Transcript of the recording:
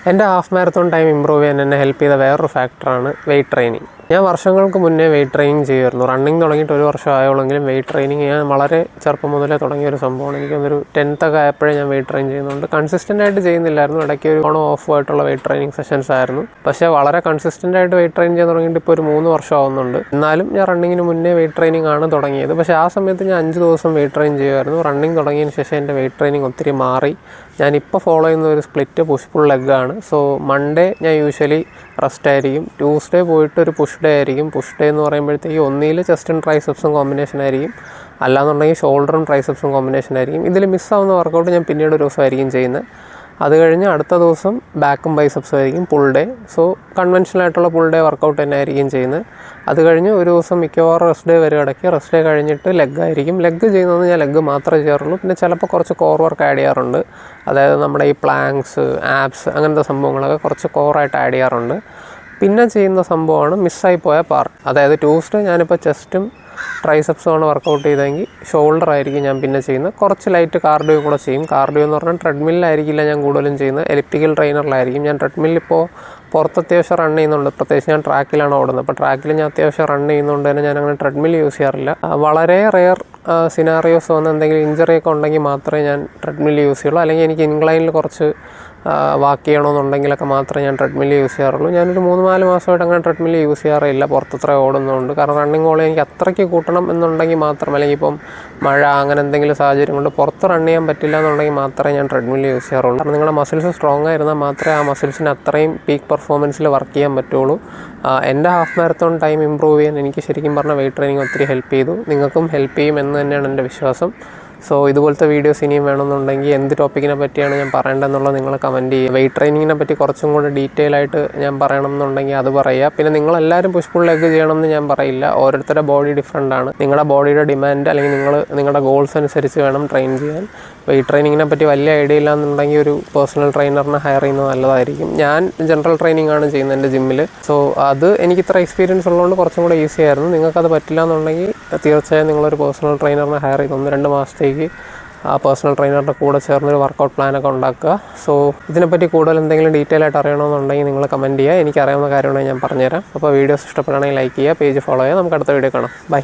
എൻ്റെ half marathon time improve ചെയ്യാൻ എന്നെ ഹെൽപ്പ് ചെയ്ത വേറൊരു ഫാക്ടറാണ് വെയിറ്റ് ട്രെയിനിങ്. ഞാൻ വർഷങ്ങൾക്ക് മുന്നേ വെയിറ്റ് ട്രെയിനിങ് ചെയ്യുമായിരുന്നു. റണ്ണിങ് തുടങ്ങിയിട്ട് 1 വർഷം ആയോളെങ്കിലും വെയിറ്റ് ട്രെയിനിങ് ഞാൻ വളരെ ചെറുപ്പം മുതലേ തുടങ്ങിയ ഒരു സംഭവമാണ്. എനിക്കൊന്നൊരു 10th ഒക്കെ ആയപ്പോഴേ ഞാൻ വെയിറ്റ് ട്രെയിൻ ചെയ്യുന്നുണ്ട്. കൺസിസ്റ്റൻ്റ് ആയിട്ട് ചെയ്യുന്നില്ലായിരുന്നു, ഇടയ്ക്ക് ഒരു ഓൺ ഓഫ് ആയിട്ടുള്ള വെയിറ്റ് ട്രെയിനിങ് സെഷൻസ് ആയിരുന്നു. പക്ഷേ വളരെ കൺസിസ്റ്റൻ്റ് ആയിട്ട് വെയിറ്റ് ട്രെയിൻ ചെയ്യാൻ തുടങ്ങിയിട്ട് ഇപ്പോൾ ഒരു 3 വർഷം ആവുന്നുണ്ട്. എന്നാലും ഞാൻ റണ്ണിങ്ങിന് മുന്നേ വെയിറ്റ് ട്രെയിനിങ് ആണ് തുടങ്ങിയത്. പക്ഷേ ആ സമയത്ത് ഞാൻ 5 ദിവസം വെയിറ്റ് ട്രെയിൻ ചെയ്യുമായിരുന്നു. റണ്ണിങ് തുടങ്ങിയതിന് ശേഷം എൻ്റെ വെയിറ്റ് ട്രെയിനിങ് ഒത്തിരി മാറി. ഞാനിപ്പോൾ ഫോളോ ചെയ്യുന്ന ഒരു സ്പ്ലിറ്റ് പുഷ് പുൾ ലെഗാണ്. സോ മൺഡേ ഞാൻ യൂഷ്വലി റെസ്റ്റ് ആയിരിക്കും. ട്യൂസ്ഡേ പോയിട്ട് ഒരു പുഷ് ഡേ ആയിരിക്കും. പുഷ് ഡേ എന്ന് പറയുമ്പോഴത്തേക്ക് ഒന്നിൽ ചെസ്റ്റും ട്രൈസെപ്സും കോമ്പിനേഷൻ ആയിരിക്കും, അല്ലാന്നുണ്ടെങ്കിൽ ഷോൾഡറും ട്രൈസെപ്സും കോമ്പിനേഷൻ ആയിരിക്കും. ഇതിൽ മിസ്സാവുന്ന വർക്കൗട്ട് ഞാൻ പിന്നീട് ഒരു ദിവസമായിരിക്കും ചെയ്യുന്നത്. അത് കഴിഞ്ഞ് അടുത്ത ദിവസം ബാക്കും ബൈസെപ്സും ആയിരിക്കും പുൾ ഡേ. സോ കൺവെൻഷനൽ ആയിട്ടുള്ള പുൾ ഡേ വർക്കൗട്ട് തന്നെ ആയിരിക്കും ചെയ്യുന്നത്. അത് കഴിഞ്ഞ് ഒരു ദിവസം മിക്കവാറും റെസ്റ്റ് ഡേ വരെ കിടക്കി. റെസ്റ്റ് ഡേ കഴിഞ്ഞിട്ട് ലെഗ് ആയിരിക്കും. ലെഗ് ചെയ്യുന്നത് ഞാൻ ലെഗ് മാത്രമേ ചെയ്യാറുള്ളൂ. പിന്നെ ചിലപ്പോൾ കുറച്ച് കോർ വർക്ക് ആഡ് ചെയ്യാറുണ്ട്. അതായത് നമ്മുടെ ഈ പ്ലാങ്ക്സ്, ആബ്സ് അങ്ങനത്തെ സംഭവങ്ങളൊക്കെ കുറച്ച് കോറായിട്ട് ആഡ് ചെയ്യാറുണ്ട്. പിന്നെ ചെയ്യുന്ന സംഭവമാണ് മിസ്സായി പോയ പാർട്ട്. അതായത് ട്യൂസ്ഡേ ഞാനിപ്പോൾ ചെസ്റ്റും ട്രൈസെപ്സുമാണ് വർക്കൗട്ട് ചെയ്തെങ്കിൽ ഷോൾഡർ ആയിരിക്കും ഞാൻ പിന്നെ ചെയ്യുന്നത്. കുറച്ച് ലൈറ്റ് കാർഡിയോ കൂടെ ചെയ്യും. കാർഡിയോ എന്ന് പറഞ്ഞാൽ ട്രെഡ്മില്ലായിരിക്കില്ല ഞാൻ കൂടുതലും ചെയ്യുന്നത്, എലിപ്റ്റിക്കൽ ട്രെയിനറിലായിരിക്കും. ഞാൻ ട്രെഡ്മില്ലിപ്പോൾ പുറത്ത് അത്യാവശ്യം റൺ ചെയ്യുന്നുണ്ട്. പ്രത്യേകിച്ച് ഞാൻ ട്രാക്കിലാണ് ഓടുന്നത്. അപ്പോൾ ട്രാക്കിൽ ഞാൻ അത്യാവശ്യം റൺ ചെയ്യുന്നതുകൊണ്ട് തന്നെ ഞാൻ അങ്ങനെ ട്രെഡ്മിൽ യൂസ് ചെയ്യാറില്ല. വളരെ റെയർ സിനാറിയോസ് വന്ന് എന്തെങ്കിലും ഇഞ്ചറിയൊക്കെ ഉണ്ടെങ്കിൽ മാത്രമേ ഞാൻ ട്രെഡ്മിൽ യൂസ് ചെയ്യുള്ളൂ. അല്ലെങ്കിൽ എനിക്ക് ഇൻക്ലൈനിൽ കുറച്ച് വാക്ക് ചെയ്യണമെന്നുണ്ടെങ്കിലൊക്കെ മാത്രമേ ഞാൻ ട്രെഡ്മിൽ യൂസ് ചെയ്യാറുള്ളൂ. ഞാനൊരു 3-4 മാസമായിട്ട് അങ്ങനെ ട്രെഡ്മിൽ യൂസ് ചെയ്യാറില്ല പുറത്തത്ര ഓടുന്നതുകൊണ്ട്. കാരണം റണ്ണിങ് ഓളം എനിക്ക് അത്രയ്ക്ക് കൂട്ടണം എന്നുണ്ടെങ്കിൽ മാത്രം, അല്ലെങ്കിൽ ഇപ്പം മഴ അങ്ങനെ എന്തെങ്കിലും സാഹചര്യം കൊണ്ട് പുറത്ത് റൺ ചെയ്യാൻ പറ്റില്ല എന്നുണ്ടെങ്കിൽ മാത്രമേ ഞാൻ ട്രെഡ്മിൽ യൂസ് ചെയ്യാറുള്ളൂ. കാരണം നിങ്ങളുടെ മസിൽസ് സ്ട്രോങ് ആയിരുന്നാൽ മാത്രമേ ആ മസിൽസിന് അത്രയും പീക്ക് പെർഫോമൻസിൽ വർക്ക് ചെയ്യാൻ പറ്റുള്ളൂ. എൻ്റെ ഹാഫ് മാരത്തോൺ ടൈം ഇമ്പ്രൂവ് ചെയ്യാൻ എനിക്ക് ശരിക്കും പറഞ്ഞാൽ വെയിറ്റ് ട്രെയിനിങ് ഒത്തിരി ഹെൽപ്പ് ചെയ്തു. നിങ്ങൾക്കും ഹെൽപ്പ് ചെയ്യും എന്ന് തന്നെയാണ് എൻ്റെ വിശ്വാസം. സോ ഇതുപോലത്തെ വീഡിയോസ് ഇനിയും വേണമെന്നുണ്ടെങ്കിൽ എന്ത് ടോപ്പിക്കിനെ പറ്റിയാണ് ഞാൻ പറയേണ്ടതെന്നുള്ളത് നിങ്ങൾ കമൻറ്റ് ചെയ്യുക. വെയിറ്റ് ട്രെയിനിങ്ങിനെ പറ്റി കുറച്ചും കൂടെ ഡീറ്റെയിൽ ആയിട്ട് ഞാൻ പറയണം എന്നുണ്ടെങ്കിൽ അത് പറയുക. പിന്നെ നിങ്ങളെല്ലാവരും പുഷ് പുൾ ലെഗ് ചെയ്യണമെന്ന് ഞാൻ പറയില്ല. ഓരോരുത്തരുടെ ബോഡി ഡിഫറെൻ്റ് ആണ്. നിങ്ങളുടെ ബോഡിയുടെ ഡിമാൻഡ് അല്ലെങ്കിൽ നിങ്ങളുടെ ഗോൾസ് അനുസരിച്ച് വേണം ട്രെയിൻ ചെയ്യാൻ. വെയിറ്റ് ട്രെയിനിങ്ങിനെ പറ്റി വലിയ ഐഡിയ ഇല്ലാന്നുണ്ടെങ്കിൽ ഒരു പേഴ്സണൽ ട്രെയിനറിനെ ഹയർ ചെയ്യുന്നത് നല്ലതായിരിക്കും. ഞാൻ ജനറൽ ട്രെയിനിങ് ആണ് ചെയ്യുന്നത് എൻ്റെ ജിമ്മിൽ. സോ അത് എനിക്ക് ഇത്ര എക്സ്പീരിയൻസ് ഉള്ളതുകൊണ്ട് കുറച്ചും കൂടെ ഈസി ആയിരുന്നു. നിങ്ങൾക്കത് പറ്റില്ല എന്നുണ്ടെങ്കിൽ തീർച്ചയായും നിങ്ങളൊരു പേഴ്സണൽ ട്രെയിനറിനെ ഹയർ ചെയ്ത് 1-2 മാസത്തേക്ക് ആ പേഴ്സണൽ ട്രെയിനറുടെ കൂടെ ചേർന്നൊരു വർക്കൗട്ട് പ്ലാനൊക്കെ ഉണ്ടാക്കുക. സോ ഇതിനെപ്പറ്റി കൂടുതൽ എന്തെങ്കിലും ഡീറ്റെയിൽ ആയിട്ട് അറിയണമെന്നുണ്ടെങ്കിൽ നിങ്ങൾ കമൻറ്റ് ചെയ്യുക. എനിക്കറിയാവുന്ന കാര്യമാണെങ്കിൽ ഞാൻ പറഞ്ഞുതരാം. അപ്പോൾ വീഡിയോസ് ഇഷ്ടപ്പെടുകയാണെങ്കിൽ ലൈക്ക് ചെയ്യുക, പേജ് ഫോളോ ചെയ്യുക. നമുക്ക് അടുത്ത വീഡിയോ കാണാം. ബൈ.